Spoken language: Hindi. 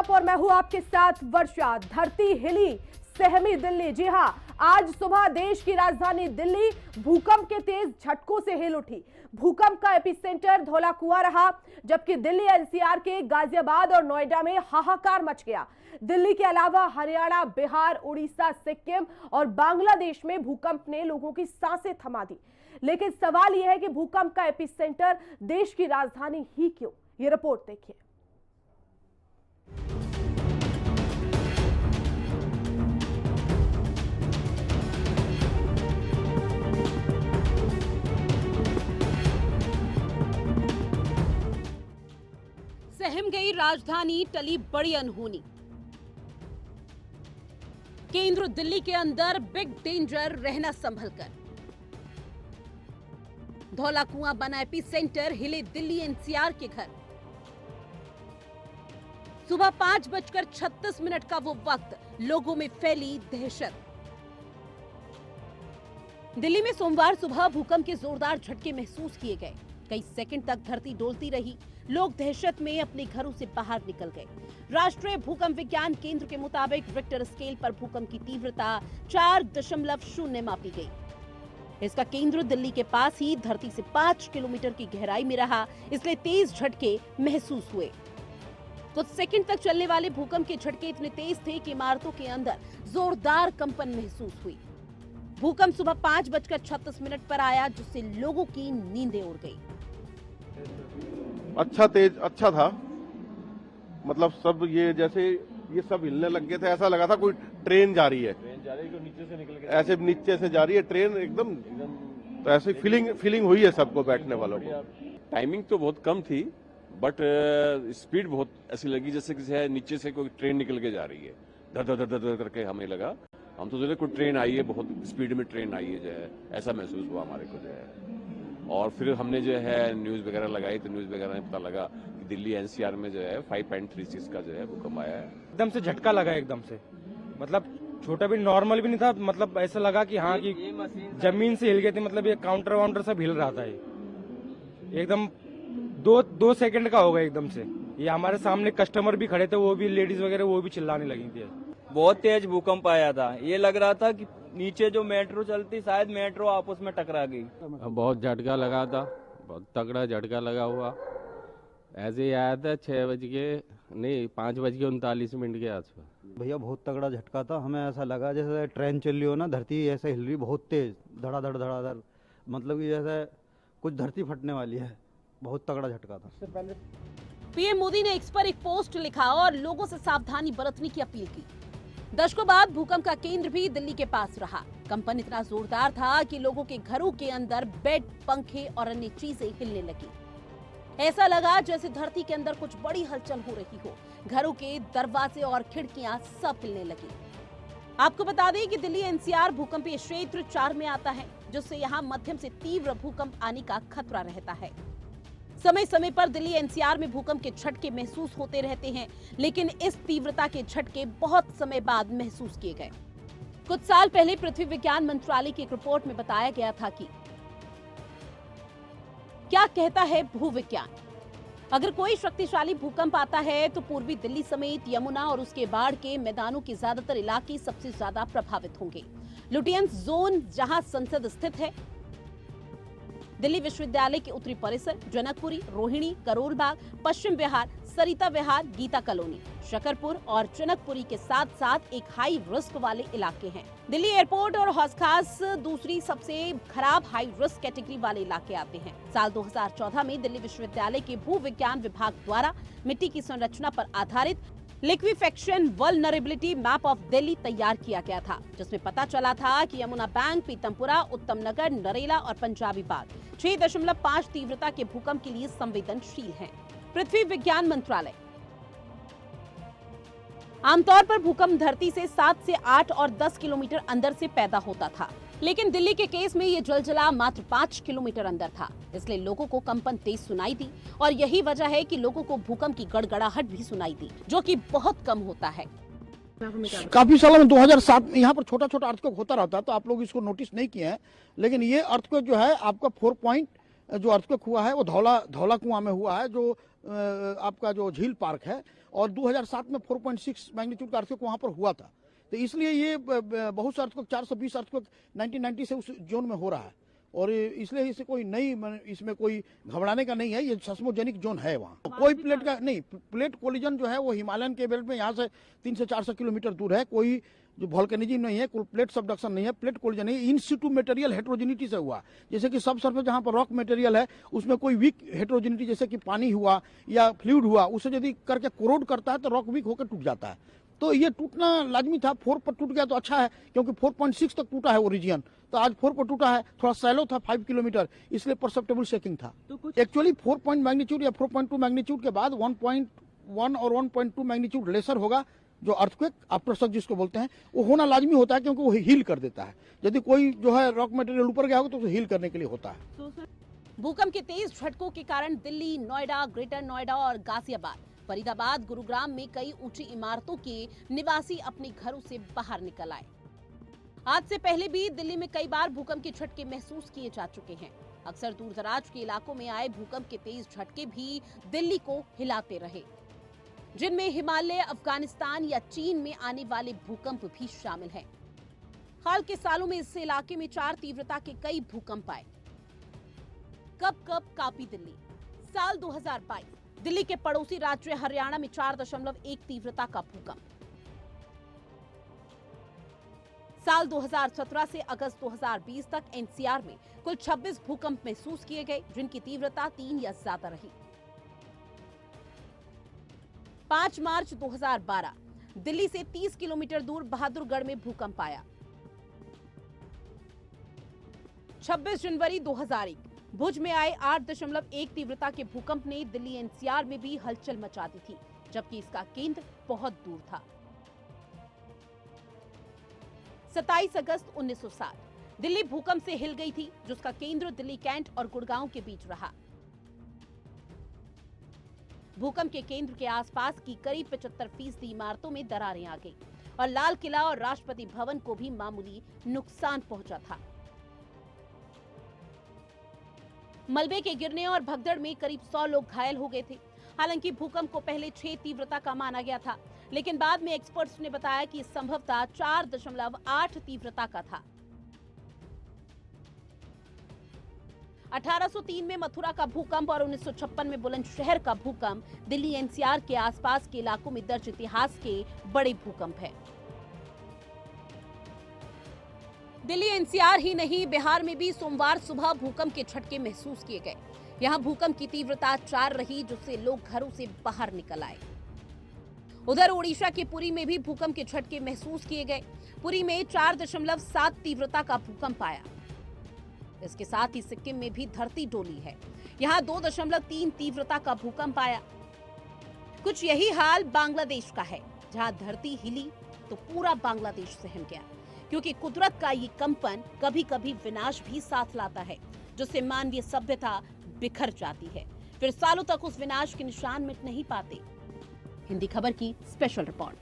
अप और मैं हूं आपके साथ वर्षा। धरती हिली, सहमी दिल्ली। जी हां, आज सुबह देश की राजधानी दिल्ली भूकंप के तेज झटकों से हिल उठी। भूकंप का एपिसेंटर धौलाकुआं रहा, जबकि दिल्ली एनसीआर के गाजियाबाद और नोएडा में हाहाकार मच गया। दिल्ली के अलावा हरियाणा, बिहार, उड़ीसा, सिक्किम और बांग्लादेश में भूकंप ने लोगों की सांसें थमा दी। लेकिन सवाल यह है कि भूकंप का एपिसेंटर देश की राजधानी ही क्यों? ये रिपोर्ट देखिए। सहम गई राजधानी, टली बड़ी अनहोनी। केंद्र दिल्ली के अंदर बिग डेंजर, रहना संभल कर। धौलाकुआं बना एपिसेंटर, हिले दिल्ली एनसीआर के घर। सुबह 5:36 का वो वक्त, लोगों में फैली दहशत। दिल्ली में सोमवार सुबह भूकंप के जोरदार झटके महसूस किए गए। कई सेकंड तक धरती डोलती रही। लोग दहशत में अपने घरों से बाहर निकल गए। राष्ट्रीय भूकंप विज्ञान केंद्र के मुताबिक रिक्टर स्केल पर भूकंप की तीव्रता 4.0 मापी गई। इसका केंद्र दिल्ली के पास ही धरती से 5 किलोमीटर की गहराई में रहा, इसलिए तेज झटके महसूस हुए। कुछ सेकंड तक चलने वाले भूकंप के झटके इतने तेज थे कि इमारतों के अंदर जोरदार कंपन महसूस हुई। भूकंप सुबह 5:36 पर आया, जिससे लोगों की नींदें उड़ गई। अच्छा था, मतलब सब ये जैसे ये सब हिलने लग गए थे, ऐसा लगा था कोई ट्रेन जा रही है। नीचे से निकल के ऐसे नीचे से जा रही है ट्रेन एकदम, तो ऐसे फीलिंग हुई है सबको, बैठने वालों को। टाइमिंग तो बहुत कम थी, बट स्पीड बहुत ऐसी लगी जैसे किसी नीचे से कोई ट्रेन निकल के जा रही है। धर धर धर धर करके हमें लगा, हम तो सोचे कोई ट्रेन आई है, बहुत स्पीड में ट्रेन आई है, जो है ऐसा महसूस हुआ हमारे को, जो है। और फिर हमने जो है न्यूज वगैरह लगाई, तो न्यूज वगैरह में पता लगा कि दिल्ली एनसीआर में जो है 5.36 का जो है भूकंप आया है। एकदम से झटका लगा, एकदम से, मतलब छोटा भी नॉर्मल भी नहीं था, मतलब ऐसा लगा कि हाँ कि जमीन से हिल गए थे, मतलब ये काउंटर वाउंटर सब हिल रहा था। ये एकदम दो सेकंड का हो गया एकदम से। ये हमारे सामने कस्टमर भी खड़े थे, वो भी लेडीज वगैरह, वो भी चिल्लाने लगी थी। बहुत तेज भूकंप आया था, ये लग रहा था कि नीचे जो मेट्रो चलती, शायद मेट्रो आपस में टकरा गई। बहुत झटका लगा था, बहुत तगड़ा झटका लगा हुआ। ऐसे ही आया था 5:39 के आसपास। भैया बहुत तगड़ा झटका था, हमें ऐसा लगा जैसे ट्रेन चल रही हो ना, धरती ऐसे हिल रही, बहुत तेज, धड़ाधड़ धड़ाधड़, मतलब कि जैसे कुछ धरती फटने वाली है। बहुत तगड़ा झटका था। पीएम मोदी ने एक्स पर एक पोस्ट लिखा और लोगों से सावधानी बरतने की अपील की। दशकों बाद भूकंप का केंद्र भी दिल्ली के पास रहा। कंपन इतना जोरदार था कि लोगों के घरों के अंदर बेड, पंखे और अन्य चीजें हिलने लगी। ऐसा लगा जैसे धरती के अंदर कुछ बड़ी हलचल हो रही हो। घरों के दरवाजे और खिड़कियां सब हिलने लगी। आपको बता दें कि दिल्ली एनसीआर भूकंपीय क्षेत्र 4 में आता है, जिससे यहाँ मध्यम से तीव्र भूकंप आने का खतरा रहता है। समय समय पर दिल्ली एनसीआर में भूकंप के झटके महसूस होते रहते हैं, लेकिन इस तीव्रता के झटके बहुत समय बाद महसूस किए गए। कुछ साल पहले पृथ्वी विज्ञान मंत्रालय की एक रिपोर्ट में बताया गया था कि क्या कहता है भूविज्ञान, अगर कोई शक्तिशाली भूकंप आता है तो पूर्वी दिल्ली समेत यमुना और उसके बाढ़ के मैदानों के ज्यादातर इलाके सबसे ज्यादा प्रभावित होंगे। लुटियंस जोन, जहां संसद स्थित है, दिल्ली विश्वविद्यालय के उत्तरी परिसर, जनकपुरी, रोहिणी, करोल बाग, पश्चिम विहार, सरिता विहार, गीता कॉलोनी, शकरपुर और जनकपुरी के साथ साथ एक हाई रिस्क वाले इलाके हैं। दिल्ली एयरपोर्ट और हौसखास दूसरी सबसे खराब हाई रिस्क कैटेगरी वाले इलाके आते हैं। साल 2014 में दिल्ली विश्वविद्यालय के भू विज्ञान विभाग द्वारा मिट्टी की संरचना पर आधारित liquefaction vulnerability map of Delhi तैयार किया गया था, जिसमें पता चला था कि यमुना बैंक, पीतमपुरा, उत्तम नगर, नरेला और पंजाबी बाग 6.5 तीव्रता के भूकंप के लिए संवेदनशील हैं। पृथ्वी विज्ञान मंत्रालय, आमतौर पर भूकंप धरती से 7 से 8 और 10 किलोमीटर अंदर से पैदा होता था, लेकिन दिल्ली के केस में ये जलजला मात्र 5 किलोमीटर अंदर था। इसलिए लोगों को कंपन तेज सुनाई दी और यही वजह है कि लोगों को भूकंप की गड़गड़ाहट भी सुनाई दी, जो कि बहुत कम होता है। काफी सालों में 2007 में यहाँ पर छोटा छोटा अर्थक्वेक होता रहता है, तो आप लोग इसको नोटिस नहीं किए हैं, लेकिन ये अर्थक्वेक जो है आपका 4 पॉइंट जो अर्थक्वेक हुआ है वो धौलाकुआं में हुआ है, जो आपका जो झील पार्क है, और 2007 में 4.6 मैग्नीट्यूड का अर्थक्वेक वहाँ पर हुआ था। तो इसलिए ये बहुत से अर्थक्वेक 420 अर्थक्वेक 1990 से उस जोन में हो रहा है, और इसलिए इसे कोई नई इसमें कोई घबराने का नहीं है। ये सेस्मोजेनिक जोन है वहाँ, कोई प्लेट का नहीं। प्लेट कोलिजन जो है वो हिमालयन के बेल्ट में यहाँ से 300 से 400 किलोमीटर दूर है। कोई जो वोल्केनिज्म नहीं है, कोई प्लेट सबडक्शन नहीं है, प्लेट कोलिजन नहीं है। इन सिटू मटेरियल हेट्रोजेनिटी से हुआ, जैसे कि सब सरफेस जहाँ पर रॉक मटेरियल है उसमें कोई वीक हेट्रोजेनिटी, जैसे कि पानी हुआ या फ्लूइड हुआ, उसे यदि करके कोरोड करता है तो रॉक वीक होकर टूट जाता है। तो ये टूटना लाजमी था। 4 पर टूट गया तो अच्छा है, क्योंकि 4.6 तक टूटा है वो रीजन, तो आज 4 पर टूटा है। थोड़ा सैलो था 5 किलोमीटर, इसलिए परसेप्टेबल शेकिंग था। एक्चुअली 4 पॉइंट मैग्नीट्यूड या 4.2 मैग्नीट्यूड के बाद 1.1 और 1.2 मैग्नीट्यूड लेसर होगा, जो अर्थक्वेक आफ्टर शॉक जिसको बोलते हैं, वो होना लाजमी होता है, क्योंकि वो हील कर देता है। यदि कोई जो है रॉक मटेरियल ऊपर गया होगा तो उसे हील करने के लिए होता है। भूकंप के तेज झटकों के कारण दिल्ली, नोएडा, ग्रेटर नोएडा और गाजियाबाद, फरीदाबाद, गुरुग्राम में कई ऊंची इमारतों के निवासी अपने घरों से बाहर निकल आए। आज से पहले भी दिल्ली में कई बार भूकंप के झटके महसूस किए जा चुके हैं। अक्सर दूर दराज के इलाकों में आए भूकंप के तेज झटके भी दिल्ली को हिलाते रहे, जिनमें हिमालय, अफगानिस्तान या चीन में आने वाले भूकंप भी शामिल हैं। हाल के सालों में इस इलाके में 4 तीव्रता के कई भूकंप आए। कब कब कांपी दिल्ली। साल 2022 दिल्ली के पड़ोसी राज्य हरियाणा में 4.1 तीव्रता का भूकंप। साल 2017 से अगस्त 2020 तक एनसीआर में कुल 26 भूकंप महसूस किए गए, जिनकी तीव्रता 3 या ज्यादा रही। 5 मार्च 2012 दिल्ली से 30 किलोमीटर दूर बहादुरगढ़ में भूकंप आया। 26 जनवरी 2001 भुज में आए 8.1 तीव्रता के भूकंप ने दिल्ली एनसीआर में भी हलचल मचा दी थी, जबकि इसका केंद्र बहुत दूर था। 27 अगस्त 1960 दिल्ली भूकंप से हिल गई थी, जिसका केंद्र दिल्ली कैंट और गुड़गांव के बीच रहा। भूकंप के केंद्र के आसपास की करीब 75% इमारतों में दरारें आ गई और लाल किला और राष्ट्रपति भवन को भी मामूली नुकसान पहुंचा था। मलबे के गिरने और भगदड़ में करीब 100 लोग घायल हो गए थे। हालांकि भूकंप को पहले 6 तीव्रता का माना गया था, लेकिन बाद में एक्सपर्ट्स ने बताया कि संभवतः 4.8 तीव्रता का था। 1803 में मथुरा का भूकंप और 1956 में बुलंदशहर का भूकंप दिल्ली एनसीआर के आसपास के इलाकों में दर्ज इतिहास के बड़े भूकंप है। दिल्ली एनसीआर ही नहीं, बिहार में भी सोमवार सुबह भूकंप के झटके महसूस किए गए। यहां भूकंप की तीव्रता 4 रही, जिससे लोग घरों से बाहर निकल आए। उधर ओडिशा के पुरी में भी भूकंप के झटके महसूस किए गए। पुरी में 4.7 तीव्रता का भूकंप आया। इसके साथ ही सिक्किम में भी धरती डोली है। यहां 2.3 तीव्रता का भूकंप आया। कुछ यही हाल बांग्लादेश का है, जहां धरती हिली तो पूरा बांग्लादेश सहम गया, क्योंकि कुदरत का ये कंपन कभी कभी विनाश भी साथ लाता है, जिससे मानवीय सभ्यता बिखर जाती है। फिर सालों तक उस विनाश के निशान मिट नहीं पाते। हिंदी खबर की स्पेशल रिपोर्ट।